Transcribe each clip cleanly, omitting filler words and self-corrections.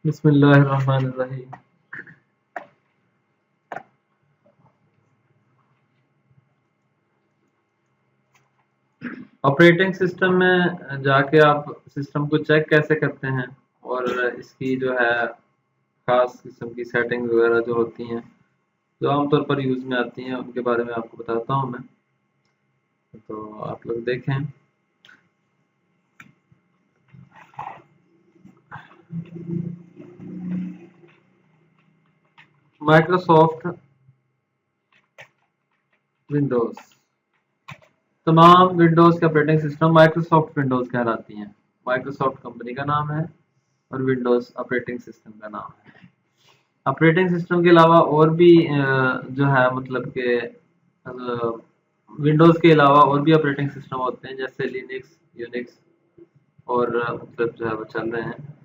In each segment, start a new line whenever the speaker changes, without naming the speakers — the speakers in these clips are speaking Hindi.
बिस्मिल्लाहिर्रहमानिर्रहीम। ऑपरेटिंग सिस्टम में जाके आप सिस्टम को चेक कैसे करते हैं और इसकी जो है खास किस्म की सेटिंग वगैरह जो होती हैं जो आमतौर पर यूज़ में आती हैं उनके बारे में आपको बताता हूँ मैं। तो आप लोग देखें। माइक्रोसॉफ्ट विंडोज़, तमाम विंडोज़ के ऑपरेटिंग सिस्टम माइक्रोसॉफ्ट विंडोज़ कहलाती हैं। माइक्रोसॉफ्ट कंपनी का नाम है और विंडोज़ ऑपरेटिंग सिस्टम का नाम है। ऑपरेटिंग सिस्टम के अलावा और भी जो है मतलब कि विंडोज़ के अलावा और भी ऑपरेटिंग सिस्टम होते हैं जैसे लिनक्स, यूनिक्स और मतलब जो है वो चल रहे हैं।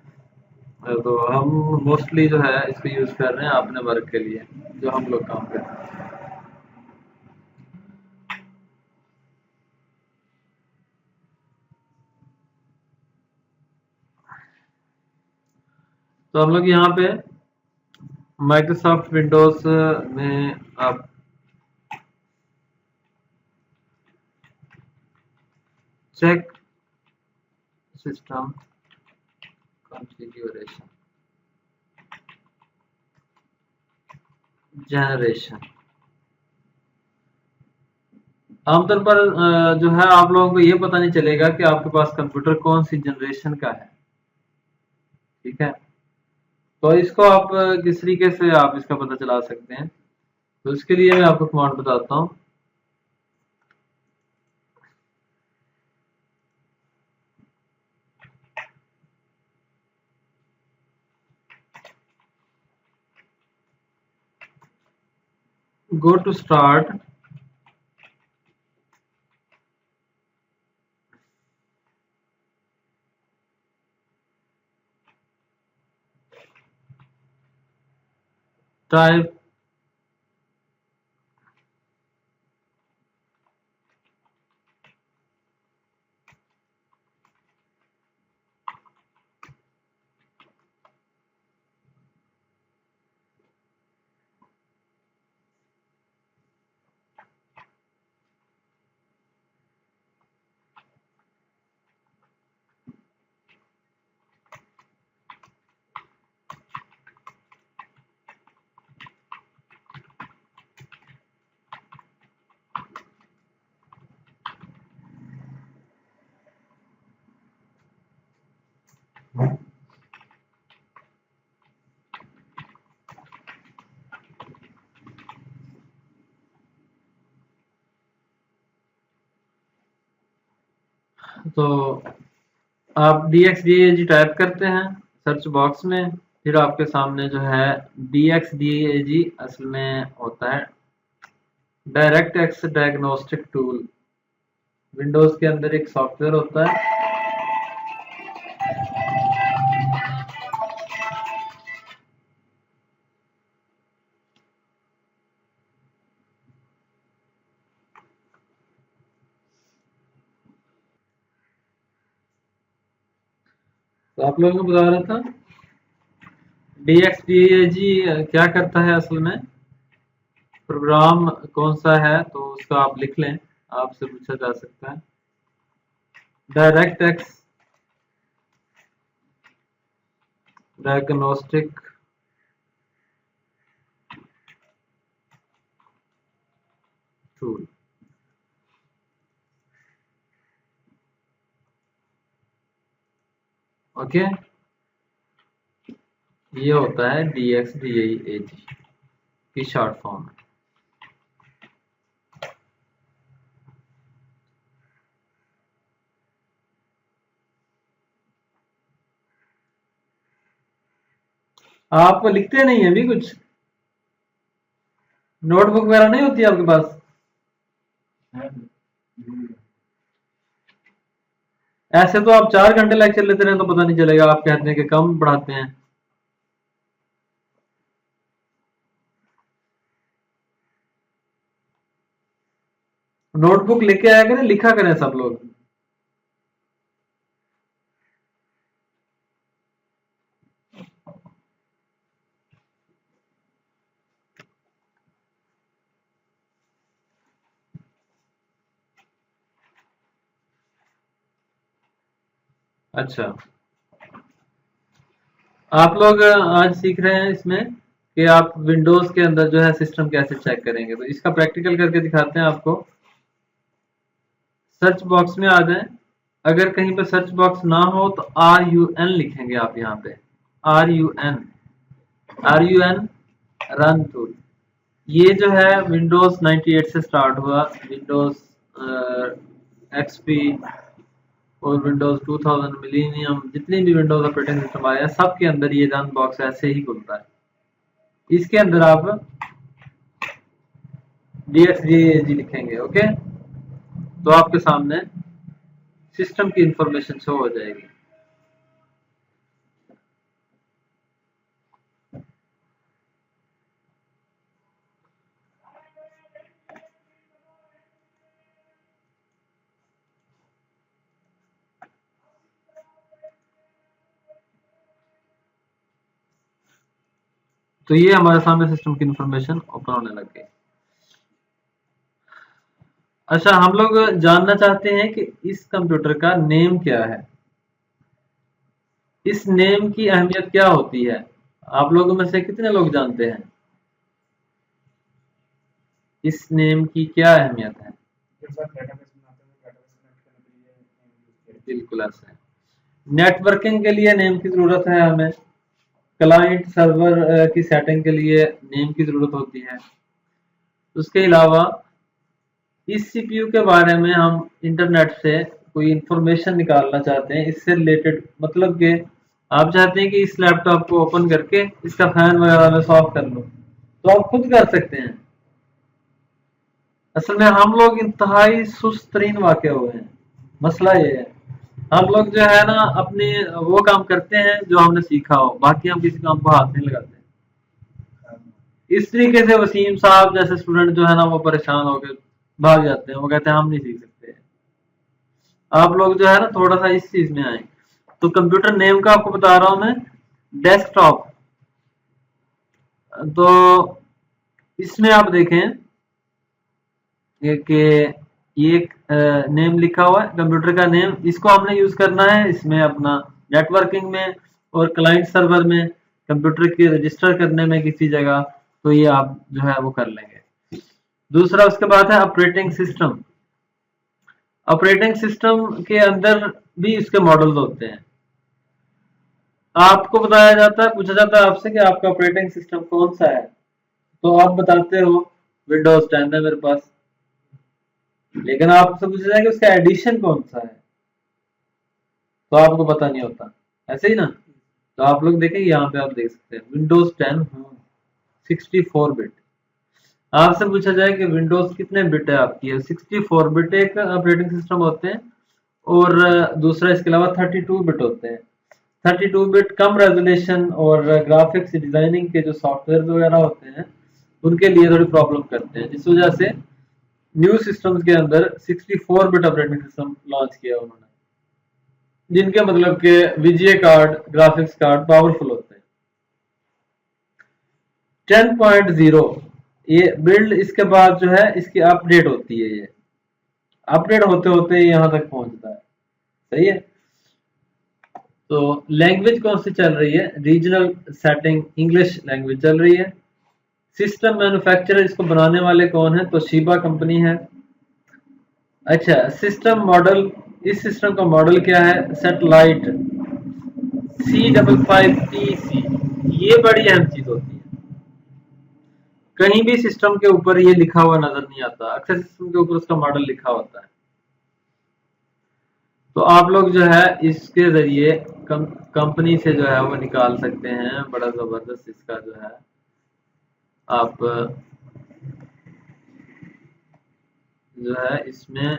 तो हम मोस्टली जो है इसको यूज़ कर रहे हैं अपने वर्क के लिए जो हम लोग काम करते हैं। तो हम लोग यहाँ पे माइक्रोसॉफ्ट विंडोज़ में आप चेक सिस्टम कॉन्फ़िगरेशन जनरेशन। आमतौर पर जो है आप लोगों को ये पता नहीं चलेगा कि आपके पास कंप्यूटर कौन सी जनरेशन का है। ठीक है, तो इसको आप किस तरीके से आप इसका पता चला सकते हैं। तो इसके लिए मैं आपको कमांड बताता हूँ। गो टू स्टार्ट, टाइप तो आप DXDAG टाइप करते हैं सर्च बॉक्स में, फिर आपके सामने जो है DXDAG असल में होता है direct x diagnostic tool. Windows के अंदर एक सॉफ्टवेयर होता है। तो आप लोगों को बता रहा था DXDAG क्या करता है असल में, प्रोग्राम कौन सा है तो उसका आप लिख लें, आपसे पूछा जा सकता है। Direct x diagnostic tool. Okay, ये होता है DXDAG की शॉर्ट फॉर्म। आप लिखते नहीं है अभी कुछ, नोटबुक वगैरह नहीं होती आपके पास? ऐसे तो आप 4 घंटे लेक्चर लेते रहे तो पता नहीं चलेगा, आप कहते हैं कि कम पढ़ाते हैं। नोटबुक लेके आया करें, लिखा करें सब लोग। अच्छा, आप लोग आज सीख रहे हैं इसमें कि आप विंडोज के अंदर जो है सिस्टम कैसे चेक करेंगे, तो इसका प्रैक्टिकल करके दिखाते हैं आपको। सर्च बॉक्स में आ जाएं। अगर कहीं पर सर्च बॉक्स ना हो तो RUN लिखेंगे आप यहाँ पे, RUN, RUN रन टूल। ये जो है विंडोज 98 से स्टार्ट हुआ, विंडोज XP और विंडोज 2000 मिलीनियम, जितनी भी विंडोज ऑपरेटिंग सिस्टम आया है सबके अंदर ये रन बॉक्स ऐसे ही खुलता है। इसके अंदर आप DXDAG लिखेंगे, ओके, तो आपके सामने सिस्टम की इंफॉर्मेशन शो हो जाएगी। तो ये हमारे सामने सिस्टम की इंफॉर्मेशन ओपन होने लग गई। अच्छा, हम लोग जानना चाहते हैं कि इस कंप्यूटर का नेम क्या है, इस नेम की अहमियत क्या होती है। आप लोगों में से कितने लोग जानते हैं इस नेम की क्या अहमियत है? बिल्कुल ऐसा है, नेटवर्किंग के लिए नेम की जरूरत है हमें, क्लाइंट सर्वर की सेटिंग के लिए नेम की जरूरत होती है। उसके अलावा इस सीपीयू के बारे में हम इंटरनेट से कोई इंफॉर्मेशन निकालना चाहते हैं, इससे रिलेटेड, मतलब कि आप चाहते हैं कि इस लैपटॉप को ओपन करके इसका फैन वगैरह में सॉल्व कर लो, तो आप खुद कर सकते हैं। असल में हम लोग इंतहाई सुस्त तरीन वाक़े हुए हैं। मसला ये है, हम लोग जो है ना अपने वो काम करते हैं जो हमने सीखा हो, बाकी हम किसी काम को हाथ नहीं लगाते। इस तरीके से वसीम साहब जैसे स्टूडेंट जो है ना वो परेशान होकर भाग जाते हैं, वो कहते हैं हम नहीं सीख सकते। आप लोग जो है ना थोड़ा सा इस चीज में आए। तो कंप्यूटर नेम का आपको बता रहा हूं मैं, डेस्कटॉप। तो इसमें आप देखें कि ये एक नेम लिखा हुआ है, कंप्यूटर का नेम, इसको हमने यूज करना है इसमें अपना नेटवर्किंग में और क्लाइंट सर्वर में, कंप्यूटर की रजिस्टर करने में किसी जगह, तो ये आप जो है वो कर लेंगे। दूसरा उसके बाद है ऑपरेटिंग सिस्टम। ऑपरेटिंग सिस्टम के अंदर भी इसके मॉडल्स होते हैं। आपको बताया जाता है, पूछा जाता है आपसे कि आपका ऑपरेटिंग सिस्टम कौन सा है, तो आप बताते हो विंडोज 10 है मेरे पास, लेकिन आपसे पूछा जाए कि उसका एडिशन कौन सा है, तो आपको पता नहीं होता, ऐसे ही ना। तो आप लोग देखें यहाँ पे, आप देख सकते हैं विंडोज 10 64 बिट। आपसे पूछा जाए कि विंडोज कितने बिट है आपकी, 64 बिट एक ऑपरेटिंग सिस्टम होते हैं, और दूसरा इसके अलावा 32 बिट होते हैं। 32 बिट कम रेजोल्यूशन और ग्राफिक्स डिजाइनिंग के जो सॉफ्टवेयर वगैरह होते हैं उनके लिए थोड़ी प्रॉब्लम करते हैं, जिस वजह से न्यू सिस्टम्स के अंदर 64 बिट ऑपरेटिंग सिस्टम लॉन्च किया उन्होंने, जिनके मतलब के VGA card, graphics card powerful होते हैं। 10.0 ये बिल्ड, इसके बाद जो है इसकी अपडेट होती है, ये अपडेट होते होते यहाँ तक पहुंचता है, सही है। तो लैंग्वेज कौन सी चल रही है, रीजनल सेटिंग इंग्लिश लैंग्वेज चल रही है। सिस्टम मैन्युफैक्चरर, इसको बनाने वाले कौन है, तो शीबा कंपनी है। अच्छा, सिस्टम मॉडल, इस सिस्टम का मॉडल क्या है, सेटेलाइट C55PC। ये बड़ी अहम चीज होती है, कहीं भी सिस्टम के ऊपर ये लिखा हुआ नजर नहीं आता, अक्सर सिस्टम के ऊपर उसका मॉडल लिखा होता है। तो आप लोग जो है इसके जरिए कंपनी से जो है वो निकाल सकते हैं, बड़ा जबरदस्त इसका जो है आप जो है इसमें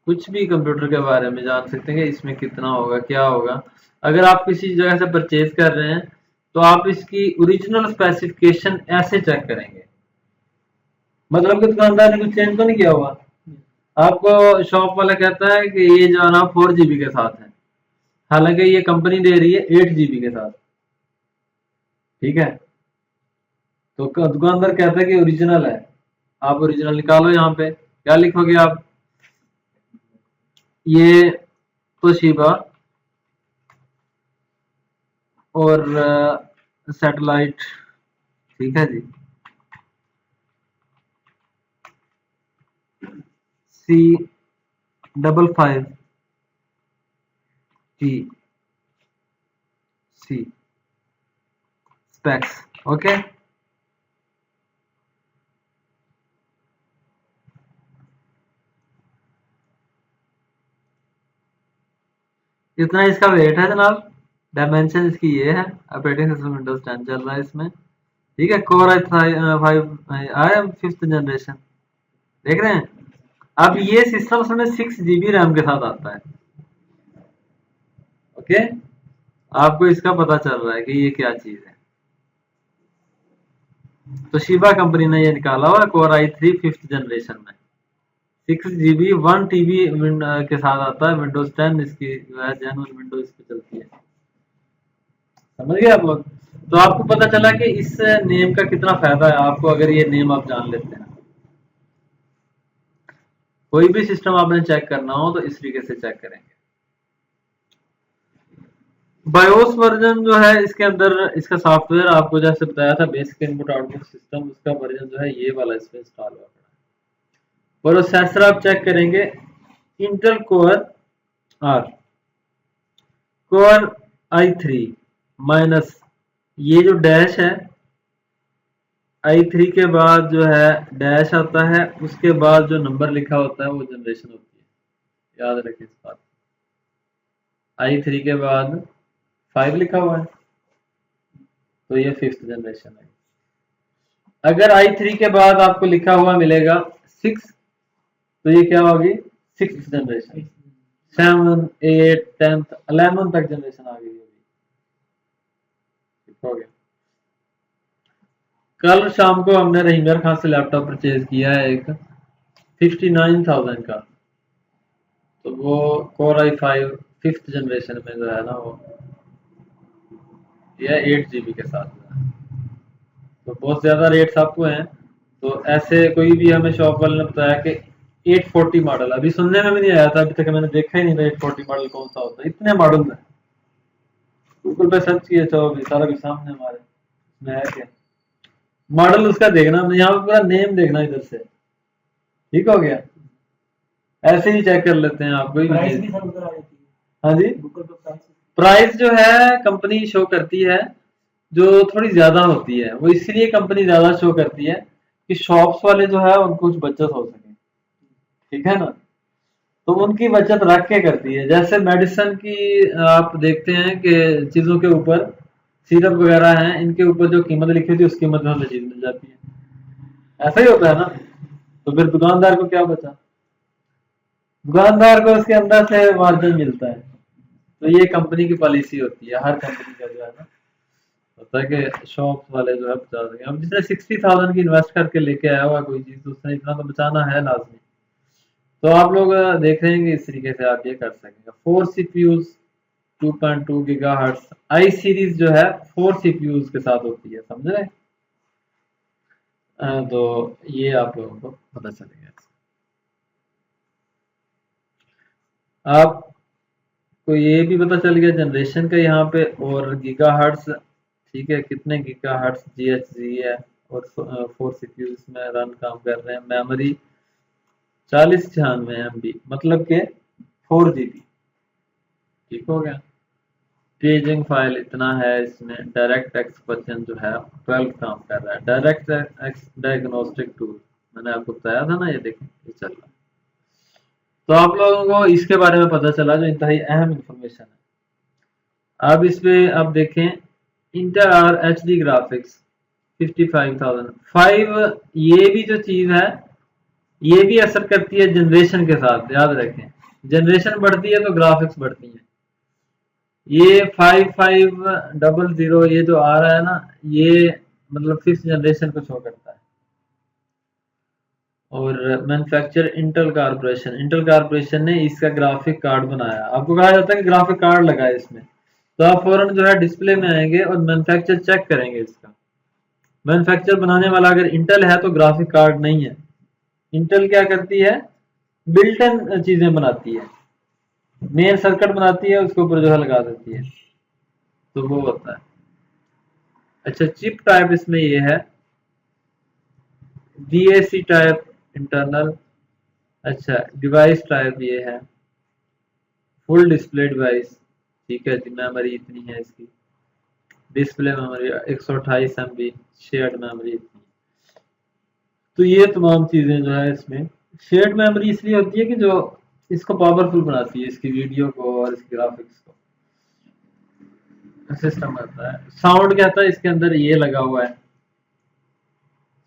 कुछ भी कंप्यूटर के बारे में जान सकते हैं कि इसमें कितना होगा, क्या होगा। अगर आप किसी जगह से परचेज कर रहे हैं तो आप इसकी ओरिजिनल स्पेसिफिकेशन ऐसे चेक करेंगे, मतलब कि दुकानदार ने कुछ चेंज तो नहीं किया हुआ। आपको शॉप वाला कहता है कि ये जो है ना 4 GB के साथ है, हालांकि ये कंपनी दे रही है 8 GB के साथ, ठीक है। तो दुकानदार कहता है कि ओरिजिनल है, आप ओरिजिनल निकालो। यहाँ पे क्या लिखोगे आप, ये तोशिबा और सैटेलाइट, ठीक है जी, C55T स्पेक्स। ओके, इतना इसका वेट है जनाब। डायमेंशन इसकी ये है। ऑपरेटिंग सिस्टम विंडोज 10 चल रहा है इसमें, ठीक है। कोर i5 5th जनरेशन, देख रहे हैं। अब ये सिस्टम उसमें 6 GB रैम के साथ आता है। ओके, आपको इसका पता चल रहा है कि ये क्या चीज है। तो शिबा कंपनी ने ये निकाला हुआ कोर i3 5th जनरेशन में 6 GB 1 TB के साथ आता है। विंडोज 10 इसकी जो है जेन्युइन विंडोज इस पे चलती है। समझ गए आप लोग। तो आपको पता चला कि इस नेम का कितना फायदा है आपको, अगर ये नेम आप जान लेते हैं। कोई भी सिस्टम आपने चेक करना हो तो इस तरीके से चेक करेंगे। बायोस वर्जन जो है इसके अंदर, इसका सॉफ्टवेयर आपको जैसे बताया था बेसिक इनपुट आउटपुट सिस्टम, उसका वर्जन जो है ये वाला इसमें इंस्टॉल हुआ है। प्रोसेसर आप चेक करेंगे, इंटेल कोर i3 माइनस ये जो डैश है, i3 के बाद जो है डैश आता है, उसके बाद जो नंबर लिखा होता है वो जनरेशन होती है। याद रखें इस बात। i3 के बाद 5 लिखा हुआ है तो ये 5th जनरेशन है। अगर i3 के बाद आपको लिखा हुआ मिलेगा 6 तो ये क्या होगी, 6th जनरेशन। 7 8 10th 11 तक जनरेशन आ गई होगी। हो गया। कल शाम को हमने रहीमर खान से लैपटॉप परचेज किया है एक 59,000 का, तो वो कोर i5 5th जनरेशन में जो है ना वो यह 8 GB के साथ है। तो बहुत ज्यादा रेट्स आपको हैं। तो ऐसे कोई भी हमें शॉप वाले ने बताया कि 840 मॉडल, अभी सुनने में भी नहीं आया था, अभी तक मैंने देखा ही नहीं था 840 मॉडल कौन सा होता है। इतने मॉडल में गूगल पे सर्च किए तो अभी सारा कुछ सामने हमारे में है। क्या मॉडल उसका देखना, यहाँ पे पूरा नेम देखना इधर से, ठीक हो गया। ऐसे ही चेक कर लेते हैं आप कोई भी चीज। हाँ जी, प्राइस जो है कंपनी शो करती है जो थोड़ी ज्यादा होती है, वो इसलिए कंपनी ज्यादा शो करती है कि शॉप्स वाले जो है उनको कुछ बचत हो सके, ठीक है ना। तो उनकी बचत रख के करती है। जैसे मेडिसिन की आप देखते हैं कि चीजों के ऊपर सिरप वगैरह हैं, इनके ऊपर जो कीमत लिखी होती है उस कीमत में हमें चीज मिल जाती है। ऐसा ही होता है ना। तो फिर दुकानदार को क्या बचा, दुकानदार को उसके अंदर से मार्जिन मिलता है। तो ये कंपनी की पॉलिसी होती है, हर कंपनी का जो है ना होता है कि शॉप वाले जो है बचा सके। अब जिसने 60,000 की इन्वेस्ट करके लेके आया हुआ कोई चीज, तो उसने इतना तो बचाना है लाजमी। तो आप लोग देख रहे हैं कि इस तरीके से आप ये कर सकेंगे। 4 CPUs 2.2 GHz आई सीरीज जो है 4 CPUs के साथ होती है, समझ रहे। तो ये आप लोगों को पता चलेगा। आपको ये भी पता चल गया जनरेशन का यहाँ पे, और गीगाहर्ट्ज, ठीक है, कितने गीगाहर्ट्ज GHz है, और 4 CPUs में रन काम कर रहे हैं। मेमोरी 4096 MB, मतलब के 4 GB, ठीक हो गया। पेजिंग फाइल इतना है इसमें। डायरेक्ट एक्स वर्जन जो है 12 काम कर रहा है। डायरेक्ट एक्स डायग्नोस्टिक टूल मैंने आपको बताया था ना, ये देखें ये चल रहा है। तो आप लोगों को इसके बारे में पता चला जो इंतहाई अहम इंफॉर्मेशन है। अब इस पे आप देखें इंटेल आर HD ग्राफिक्स 55,005, ये भी जो चीज है ये भी असर करती है जनरेशन के साथ। याद रखें, जनरेशन बढ़ती है तो ग्राफिक्स बढ़ती है। ये 5500 ये जो आ रहा है ना, ये मतलब 5th जनरेशन को शो करता है। और मैन्युफैक्चर इंटेल कारपोरेशन ने इसका ग्राफिक कार्ड बनाया। आपको कहा जाता है कि ग्राफिक कार्ड लगाए इसमें, तो आप फौरन जो है डिस्प्ले में आएंगे और मैन्युफैक्चर चेक करेंगे इसका। मैन्युफैक्चर बनाने वाला अगर इंटेल है तो ग्राफिक कार्ड नहीं है। इंटेल क्या करती है, बिल्ट इन चीजें बनाती है। मेन सर्किट बनाती है, उसके ऊपर जो है लगा देती है, तो वो होता है। अच्छा, चिप टाइप इसमें ये है DAC टाइप इंटरनल। अच्छा, डिवाइस टाइप ये है फुल डिस्प्ले डिवाइस। ठीक है जी, मेमोरी इतनी है इसकी, display memory 128 MB, shared memory इतनी। तो ये तमाम चीजें जो है इसमें, शेयर्ड मेमोरी इसलिए होती है कि जो इसको पावरफुल बनाती है, इसकी वीडियो को और इसकी ग्राफिक्स को। सिस्टम आता है, साउंड क्या था इसके अंदर ये लगा हुआ है,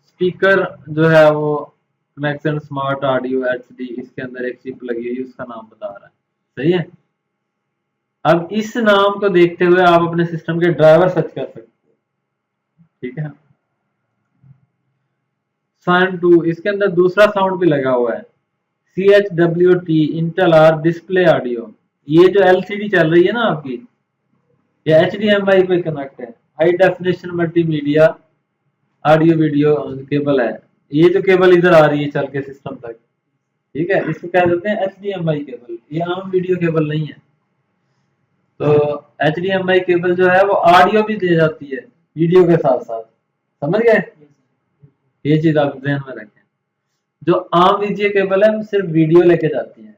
स्पीकर जो है वो मैक्सन स्मार्ट ऑडियो HD, इसके अंदर एक चिप लगी हुई है, उसका नाम बता रहा है। सही है। अब इस नाम को देखते हुए आप अपने सिस्टम के ड्राइवर सर्च कर सकते हो। ठीक है। साउंड 2, इसके अंदर दूसरा साउंड भी लगा हुआ है, CHWT Intel or display audio. ये जो LCD चल रही है ना आपकी, ये HDMI पे कनेक्ट है, high definition multimedia audio video cable है। ये जो केबल इधर आ रही है चल के सिस्टम तक, ठीक है, इसको क्या कहते हैं HDMI केबल, ये आम वीडियो केबल नहीं है। तो HDMI केबल जो है वो ऑडियो भी दे जाती है वीडियो के साथ साथ, समझ गए। ये चीज आप ध्यान में रखें। जो आम वीजीए केबल है वो सिर्फ वीडियो लेके जाती है,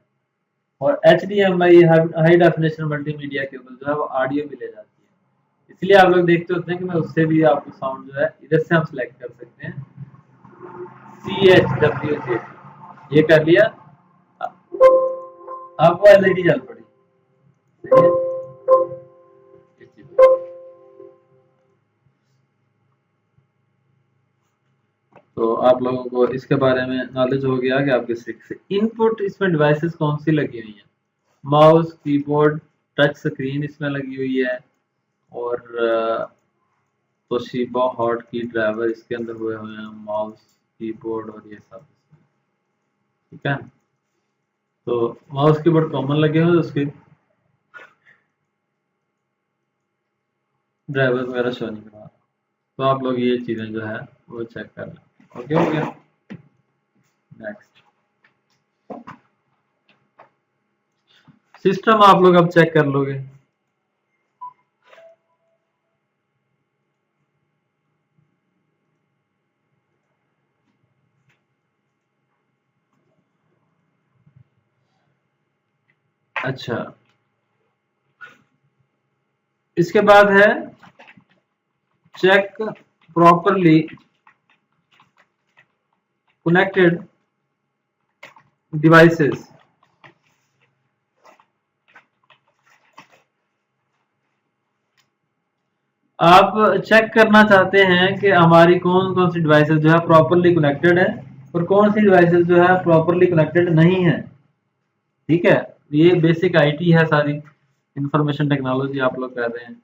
और HDMI high definition multimedia cable जो है वो ऑडियो भी ले जाती है। इसलिए आप लोग देखते होते हैं कि मैं उससे भी आपको साउंड जो है इधर से हम सिलेक्ट कर सकते हैं, CHWT, ये कर लिया, आपको LED चल पड़ी। सही है। ये चीज़। तो आप लोगों को इसके बारे में नॉलेज हो गया कि आपके से इनपुट इसमें डिवाइसेस कौन सी लगी हुई हैं, माउस, कीबोर्ड, टच स्क्रीन इसमें लगी हुई है, और तोशिबा हॉट की ड्राइवर इसके अंदर हुए हुए हैं, माउस, कीबोर्ड और ये सब। ठीक है। तो माउस कीबोर्ड कॉमन लगे हुए, उसके ड्राइवर वगैरह शो नहीं करा। तो आप लोग ये चीजें जो है वो चेक कर लें। ओके हो गया। नेक्स्ट सिस्टम आप लोग अब चेक कर लोगे। अच्छा, इसके बाद है check properly connected devices। आप चेक करना चाहते हैं कि हमारी कौन कौन सी डिवाइसेस जो है प्रॉपरली कनेक्टेड है, और कौन सी डिवाइसेस जो है प्रॉपरली कनेक्टेड नहीं है। ठीक है, ये बेसिक IT है, सारी इंफॉर्मेशन टेक्नोलॉजी आप लोग कर रहे हैं।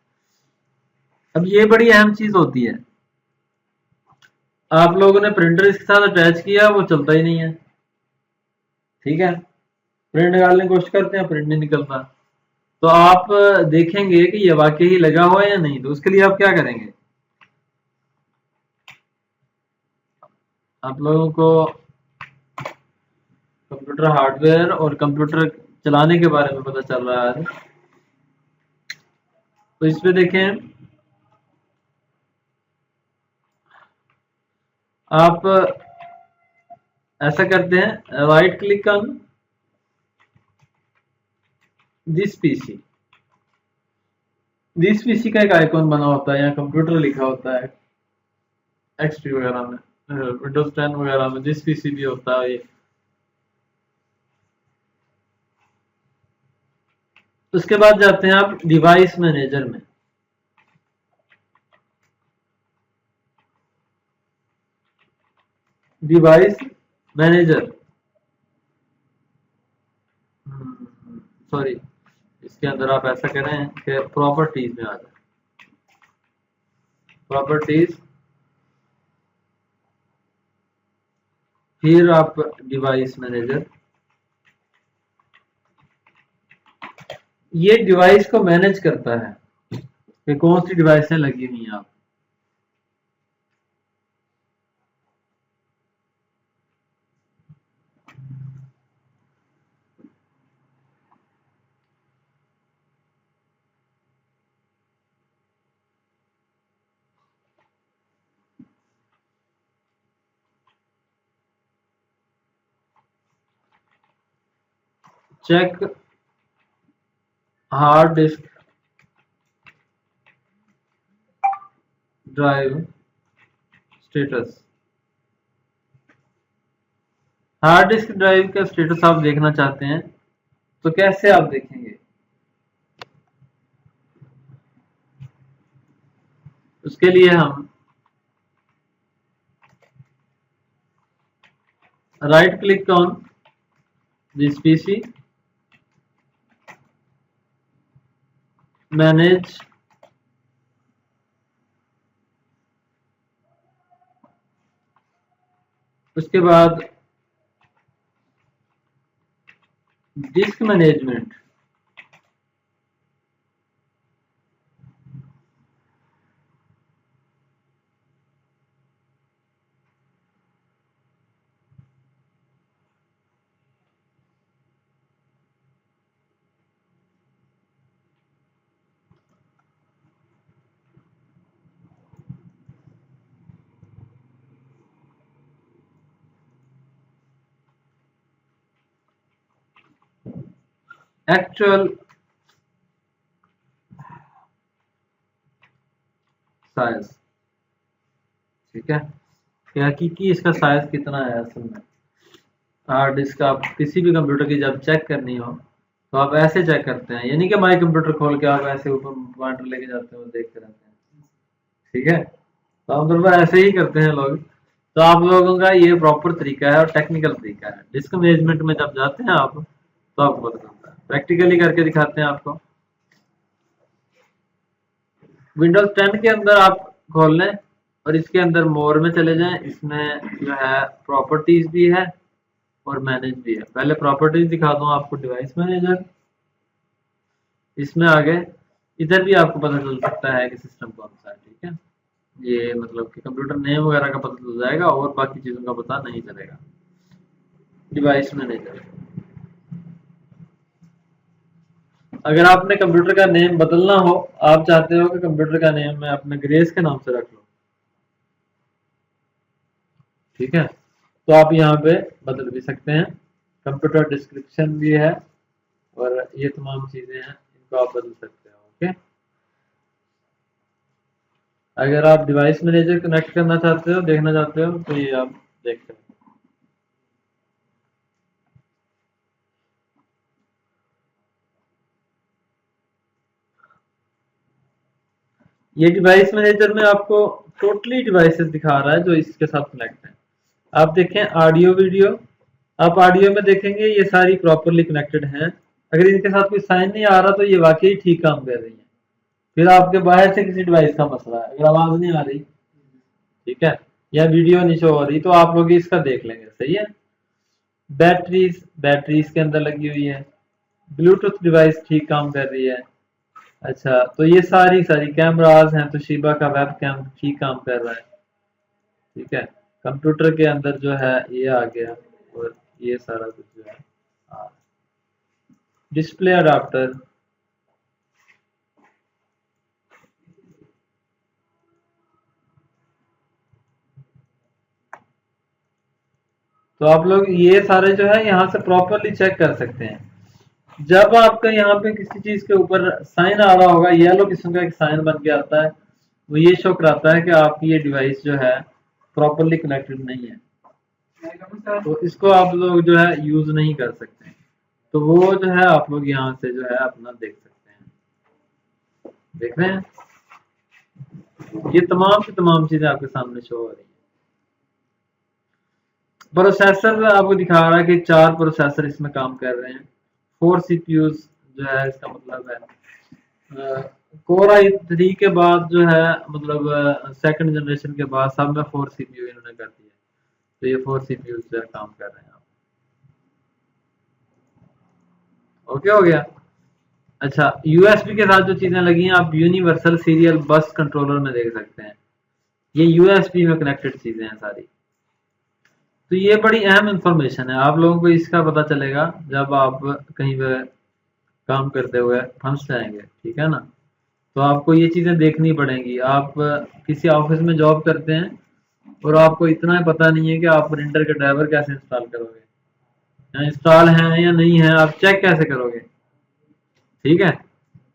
अब ये बड़ी अहम चीज होती है, आप लोगों ने प्रिंटर इसके साथ अटैच किया, वो चलता ही नहीं है। ठीक है, प्रिंट निकालने की कोशिश करते हैं, प्रिंट नहीं निकलता। तो आप देखेंगे कि ये वाकई ही लगा हुआ है या नहीं, तो उसके लिए आप क्या करेंगे, आप लोगों को कंप्यूटर हार्डवेयर और कंप्यूटर चलाने के बारे में पता चल रहा है। तो इस पे देखें, आप ऐसा करते हैं, right click on this PC. This PC का एक आइकॉन बना होता है, या कंप्यूटर लिखा होता है XP वगैरह में, विंडोज 10 वगैरह में दिस पीसी भी होता है ये। उसके बाद जाते हैं आप डिवाइस मैनेजर में। डिवाइस मैनेजर, सॉरी, इसके अंदर आप ऐसा करें कि प्रॉपर्टीज में आ जाए, प्रॉपर्टीज, फिर आप डिवाइस मैनेजर। ये डिवाइस को मैनेज करता है कि कौन सी डिवाइसें लगी हुई हैं आप। Cheque hard disk drive status. Hard disk drive का स्टेटस आप देखना चाहते हैं तो कैसे आप देखेंगे? उसके लिए हम right click on this PC, manage उसके बाद डिस्क मैनेजमेंट, एक्चुअल साइज, ठीक है, कि हकीकी इसका साइज कितना है असल में। हार्ड डिस्क आप किसी भी कंप्यूटर की जब चेक करनी हो तो आप ऐसे चेक करते हैं, यानी कि माई कंप्यूटर खोल के आप ऐसे ऊपर पॉइंटर लेके जाते हो देखते रहते हैं, ठीक है। तो आमतौर पर ऐसे ही करते हैं लोग। तो आप लोगों का ये प्रॉपर तरीका है और टेक्निकल तरीका है। डिस्क मैनेजमेंट में जब जाते हैं आप तो आपको पता चलता है, प्रैक्टिकली करके दिखाते हैं आपको। विंडोज 10 के अंदर आप खोल लें और इसके अंदर मोर में चले जाएं। इसमें जो है प्रॉपर्टीज भी है और मैनेज भी है। पहले प्रॉपर्टीज दिखा दूं आपको, डिवाइस मैनेजर, इसमें आ गए। इधर भी आपको पता चल सकता है कि सिस्टम कौन सा है, ठीक है। ये मतलब कि कंप्यूटर नेम वगैरह का पता चल जाएगा और बाकी चीजों का पता नहीं चलेगा। डिवाइस मैनेजर, अगर आपने कंप्यूटर का नेम बदलना हो, आप चाहते हो कि कंप्यूटर का नेम मैं अपने ग्रेस के नाम से रख लूं, ठीक है, तो आप यहाँ पे बदल भी सकते हैं। कंप्यूटर डिस्क्रिप्शन भी है और ये तमाम चीजें हैं, इनको आप बदल सकते हो, ओके। अगर आप डिवाइस मैनेजर कनेक्ट करना चाहते हो, देखना चाहते हो, तो ये आप देख सकते हो। ये डिवाइस मैनेजर में आपको टोटली डिवाइसेस दिखा रहा है जो इसके साथ कनेक्ट है। आप देखें ऑडियो वीडियो, आप ऑडियो में देखेंगे ये सारी प्रॉपरली कनेक्टेड हैं। अगर इनके साथ कोई साइन नहीं आ रहा तो ये वाकई ठीक काम कर रही है। फिर आपके बाहर से किसी डिवाइस का मसला है, अगर आवाज नहीं आ रही, ठीक है, या वीडियो नहीं शो हो रही, तो आप लोग इसका देख लेंगे, सही है। बैटरीज, बैटरी इसके अंदर लगी हुई है। ब्लूटूथ डिवाइस ठीक काम कर रही है। अच्छा, तो ये सारी सारी कैमराज हैं, तो शिबा का वेब कैम ठीक काम कर रहा है, ठीक है। कंप्यूटर के अंदर जो है ये आ गया और ये सारा कुछ जो है डिस्प्ले अडाप्टर, तो आप लोग ये सारे जो है यहाँ से प्रॉपरली चेक कर सकते हैं। जब आपका यहाँ पे किसी चीज के ऊपर साइन आ रहा होगा, येलो किस्म का एक साइन बन के आता है, वो ये शो कराता है कि आपकी ये डिवाइस जो है प्रॉपरली कनेक्टेड नहीं है, तो इसको आप लोग जो है यूज नहीं कर सकते। तो वो जो है आप लोग यहाँ से जो है अपना देख सकते हैं, देख रहे हैं, ये तमाम की तमाम चीजें आपके सामने शो हो रही है। प्रोसेसर आपको दिखा रहा है कि 4 प्रोसेसर इसमें काम कर रहे हैं। 4 सीपीयूज जो है, इसका मतलब है कोर i3 के बाद जो है, मतलब सेकंड जनरेशन के बाद सब में 4 सीपीयू इन्होंने कर दिया, तो ये 4 सीपीयू जो है काम कर रहे हैं। ओके, हो गया। अच्छा, यूएसबी के साथ जो चीजें लगी हैं, आप यूनिवर्सल सीरियल बस कंट्रोलर में देख सकते हैं। ये यूएसबी में कनेक्टेड चीजें हैं सारी। तो ये बड़ी अहम इंफॉर्मेशन है, आप लोगों को इसका पता चलेगा जब आप कहीं पे काम करते हुए फंस जाएंगे, ठीक है ना। तो आपको ये चीजें देखनी पड़ेंगी। आप किसी ऑफिस में जॉब करते हैं और आपको इतना पता नहीं है कि आप प्रिंटर के ड्राइवर कैसे इंस्टॉल करोगे, या इंस्टॉल है या नहीं है, आप चेक कैसे करोगे? ठीक है,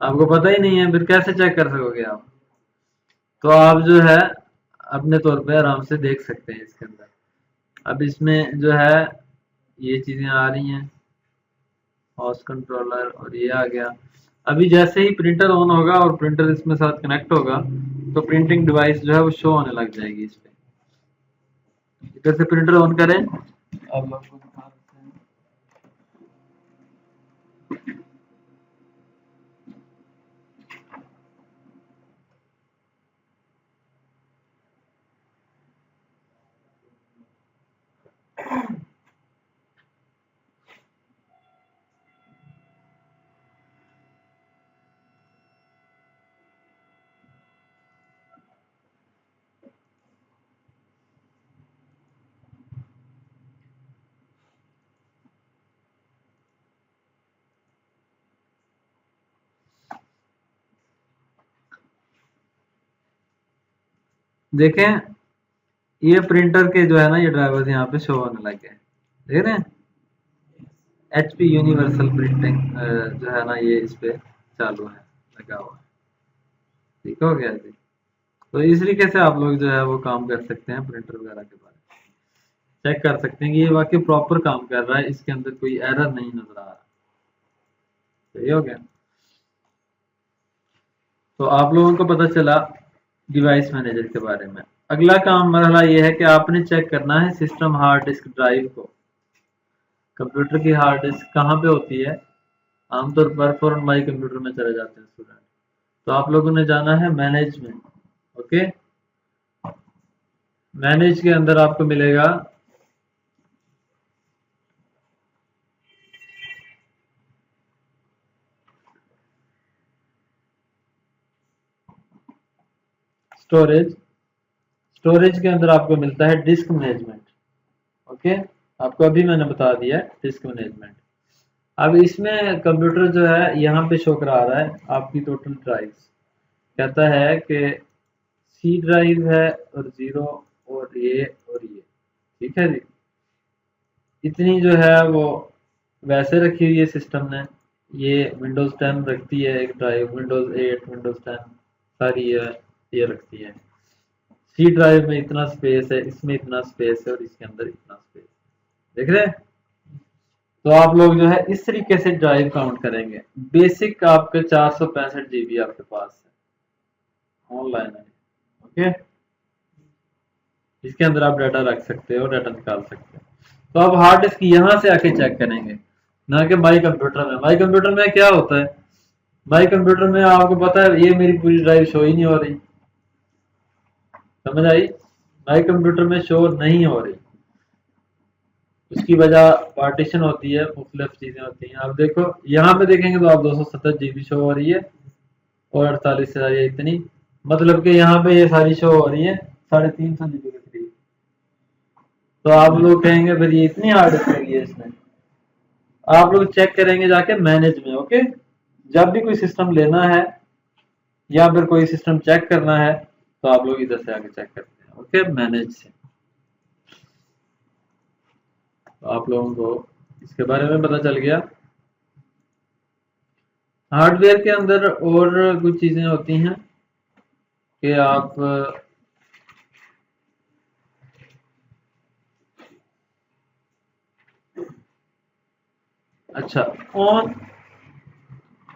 आपको पता ही नहीं है, फिर कैसे चेक कर सकोगे आप? तो आप जो है अपने तौर पे आराम से देख सकते हैं इसके अंदर। अब इसमें जो है ये चीजें आ रही हैं, हाउस कंट्रोलर और ये आ गया। अभी जैसे ही प्रिंटर ऑन होगा और प्रिंटर इसमें साथ कनेक्ट होगा तो प्रिंटिंग डिवाइस जो है वो शो होने लग जाएगी इस पे। इधर से प्रिंटर ऑन करें, आप लोग को दिखा सकते हैं। देखें, ये प्रिंटर के जो है ना ये ड्राइवर्स यहाँ पे शो होने लगे हैं, देख रहे हैं? HP यूनिवर्सल प्रिंटिंग जो है ना ये इस पे चालू है, लगा हुआ है। ठीक हो गया जी। तो इस तरीके से आप लोग जो है वो काम कर सकते हैं प्रिंटर वगैरह के बारे में, चेक कर सकते हैं कि ये वाकई प्रॉपर काम कर रहा है, इसके अंदर कोई एरर नहीं नजर आ रहा। सही हो गया। तो आप लोगों को पता चला डिवाइस मैनेजर के बारे में। अगला काम मरहला ये है कि आपने चेक करना है सिस्टम हार्ड डिस्क ड्राइव को। कंप्यूटर की हार्ड डिस्क कहाँ पे होती है? आमतौर पर फॉरन माई कंप्यूटर में चले जाते हैं स्टूडेंट। तो आप लोगों ने जाना है मैनेज में। ओके, मैनेज के अंदर आपको मिलेगा स्टोरेज। स्टोरेज के अंदर आपको मिलता है डिस्क मैनेजमेंट। ओके, आपको अभी मैंने बता दिया डिस्क मैनेजमेंट। अब इसमें कंप्यूटर जो है यहाँ पे शो करा रहा है आपकी टोटल ड्राइव्स। कहता है कि सी ड्राइव है और 0 और ये। ठीक है जी, इतनी जो है वो वैसे रखी हुई है सिस्टम ने। ये विंडोज 10 रखती है एक ड्राइव, विंडोज 8, विंडोज 10 सारी ये रखती है। सी ड्राइव में इतना स्पेस है, इसमें इतना स्पेस है और इसके अंदर इतना स्पेस। देख रहे हैं? तो आप लोग जो है इस तरीके से ड्राइव काउंट करेंगे। बेसिक आपके 465 GB आपके पास है ऑनलाइन है। ओके, इसके अंदर आप डाटा रख सकते हो, डाटा निकाल सकते हो। तो आप हार्ड डिस्क यहाँ से आके चेक करेंगे, ना कि माई कंप्यूटर में। माई कंप्यूटर में क्या होता है? माई कंप्यूटर में आपको पता है ये मेरी पूरी ड्राइव शो ही नहीं हो रही। समझ आई? माई कंप्यूटर में शो नहीं हो रही, उसकी वजह पार्टीशन होती है, मुख्तलिफ चीजें होती हैं। आप देखो यहाँ पे देखेंगे तो आप 270 GB शो हो रही है और 48,000 इतनी, मतलब कि यहाँ पे ये सारी शो हो रही है 350 GB के करीब। तो आप लोग कहेंगे फिर ये इतनी हार्ड डिस्क लगी है इसमें। आप लोग चेक करेंगे जाके मैनेज में। ओके, जब भी कोई सिस्टम लेना है या फिर कोई सिस्टम चेक करना है तो आप लोग इधर से आके चेक करते हैं। ओके, मैनेज से। तो आप लोगों को इसके बारे में पता चल गया। हार्डवेयर के अंदर और कुछ चीजें होती हैं कि आप अच्छा ऑन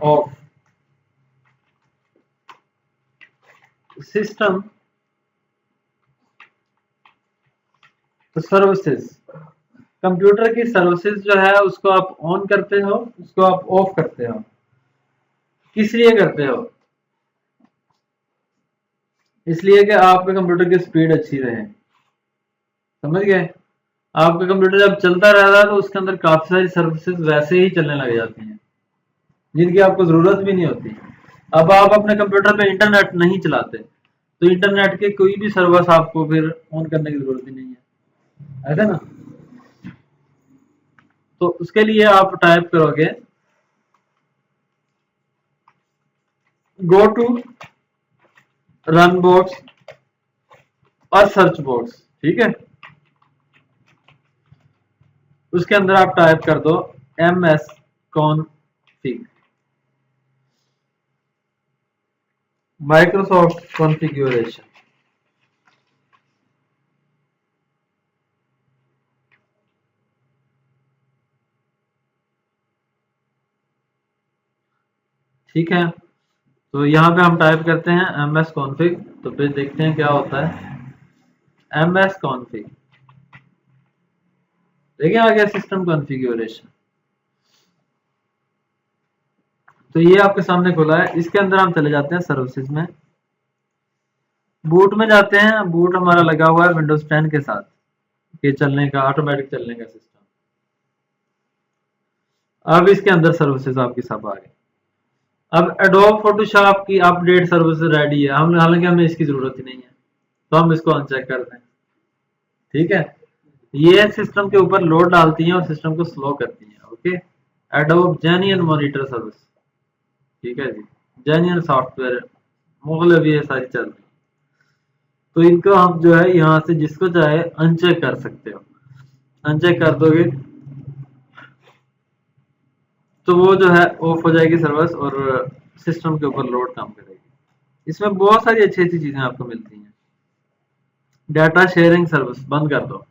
ऑफ सिस्टम तो सर्विसेज, कंप्यूटर की सर्विसेज जो है उसको आप ऑन करते हो, उसको आप ऑफ करते हो। किस लिए करते हो? इसलिए कि आपके कंप्यूटर की स्पीड अच्छी रहे। समझ गए? आपका कंप्यूटर जब चलता रहता है तो उसके अंदर काफी सारी सर्विसेज वैसे ही चलने लग जाती हैं जिनकी आपको जरूरत भी नहीं होती। अब आप अपने कंप्यूटर पे इंटरनेट नहीं चलाते तो इंटरनेट के कोई भी सर्विस आपको फिर ऑन करने की जरूरत ही नहीं है, ऐसा ना? तो उसके लिए आप टाइप करोगे गो टू रन बॉक्स और सर्च बॉक्स। ठीक है, उसके अंदर आप टाइप कर दो ms config, माइक्रोसॉफ्ट कॉन्फ़िगरेशन। ठीक है, तो यहाँ पे हम टाइप करते हैं ms config, तो फिर देखते हैं क्या होता है। ms config, देखिए आ गया सिस्टम कॉन्फ़िगरेशन। तो ये आपके सामने खुला है। इसके अंदर हम चले जाते हैं सर्विसेज में, बूट में जाते हैं। बूट हमारा लगा हुआ है विंडोज 10 के साथ, ये चलने का ऑटोमेटिक चलने का सिस्टम। अब इसके अंदर सर्विसेज आपकी सब आ गई। अब एडोब फोटोशॉप की अपडेट सर्विस रेडी है, हम हालांकि हमें इसकी जरूरत ही नहीं है, तो हम इसको अनचेक कर दें। ठीक है, ये सिस्टम के ऊपर लोड डालती हैं और सिस्टम को स्लो करती हैं। Okay, adobe genuine monitor service, ठीक है जी, जेन्युइन सॉफ्टवेयर, मतलब ये सारी चल रही है। तो इनको हम जो है यहाँ से जिसको चाहे अनचेक कर सकते हो। अनचेक कर दोगे तो वो जो है ऑफ हो जाएगी सर्विस और सिस्टम के ऊपर लोड काम करेगी। इसमें बहुत सारी अच्छी अच्छी चीजें आपको मिलती हैं। डाटा शेयरिंग सर्विस बंद कर दो,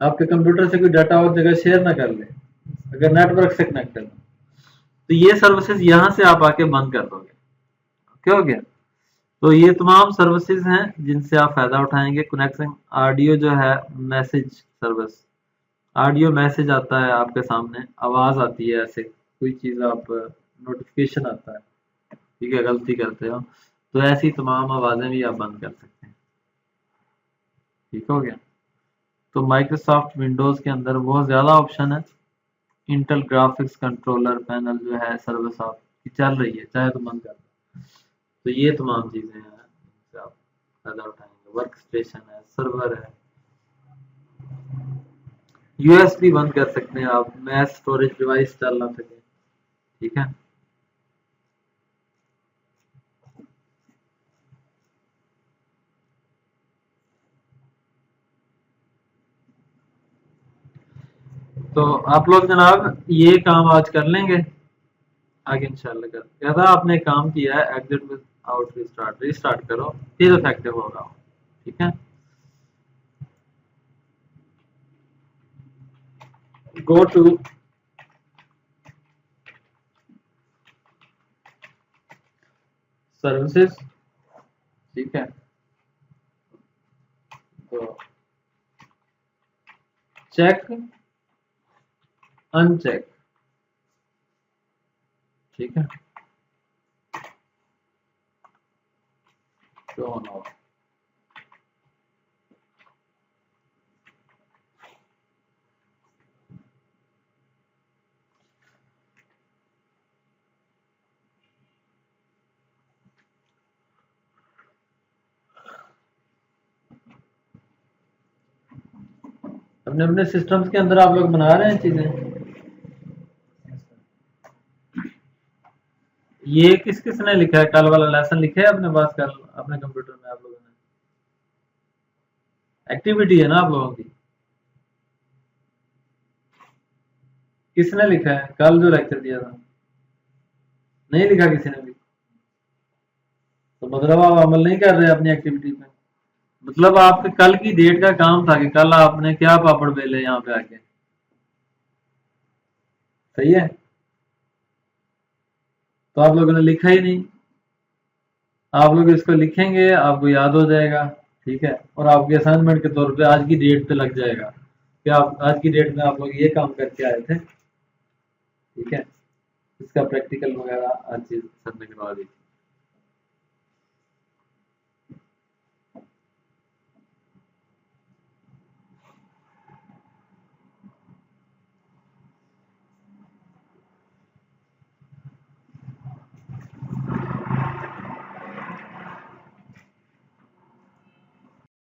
आपके कंप्यूटर से कोई डाटा और जगह शेयर ना कर ले, अगर नेटवर्क से कनेक्ट कर, तो ये सर्विसेज यहाँ से आप आके बंद कर दोगे। क्या हो गया? तो ये तमाम सर्विसेज हैं जिनसे आप फायदा उठाएंगे। कनेक्शन ऑडियो जो है, मैसेज सर्विस, ऑडियो मैसेज आता है आपके सामने, आवाज आती है, ऐसे कोई चीज आप नोटिफिकेशन आता है, ठीक है, गलती करते हो तो ऐसी तमाम आवाजें भी आप बंद कर सकते हैं। ठीक हो गया? तो माइक्रोसॉफ्ट विंडोज के अंदर बहुत ज्यादा ऑप्शन है। इंटेल ग्राफिक्स कंट्रोलर पैनल जो है सर्विस आपकी चल रही है, चाहे तो बंद कर दो। तो ये तमाम चीजें हैं जिनसे आप फायदा उठाएंगे। वर्क स्टेशन है, सर्वर है, यूएसबी बंद कर सकते हैं आप, मैस स्टोरेज डिवाइस चल ना सके। ठीक है, तो आप लोग जनाब ये काम आज कर लेंगे, आगे इंशाल्लाह कर। कहता आपने काम किया है, exit with out restart, restart करो फिर इफेक्टिव होगा। ठीक है, गो टू सर्विसेज। ठीक है, तो चेक अनचेक, ठीक है, तो ऑन ऑफ। अपने अपने सिस्टम्स के अंदर आप लोग बना रहे हैं चीजें। ये किस किस ने लिखा है? कल वाला लेसन लिखा है अपने पास, कल अपने कंप्यूटर में आप लोगों ने? एक्टिविटी है ना आप लोगों की? किसने लिखा है कल जो लेक्चर दिया था? नहीं लिखा किसी ने भी? तो मतलब आप अमल नहीं कर रहे अपनी एक्टिविटी पे। मतलब आपके कल की डेट का काम था कि कल आपने क्या पापड़ बेले यहाँ पे आके। सही है, तो आप लोगों ने लिखा ही नहीं। आप लोग इसको लिखेंगे, आपको याद हो जाएगा। ठीक है, और आपके असाइनमेंट के तौर पे आज की डेट पे लग जाएगा कि आप आज की डेट में आप लोग ये काम करके आए थे। ठीक है, इसका प्रैक्टिकल वगैरह हर चीज सर ने करवा दी थी।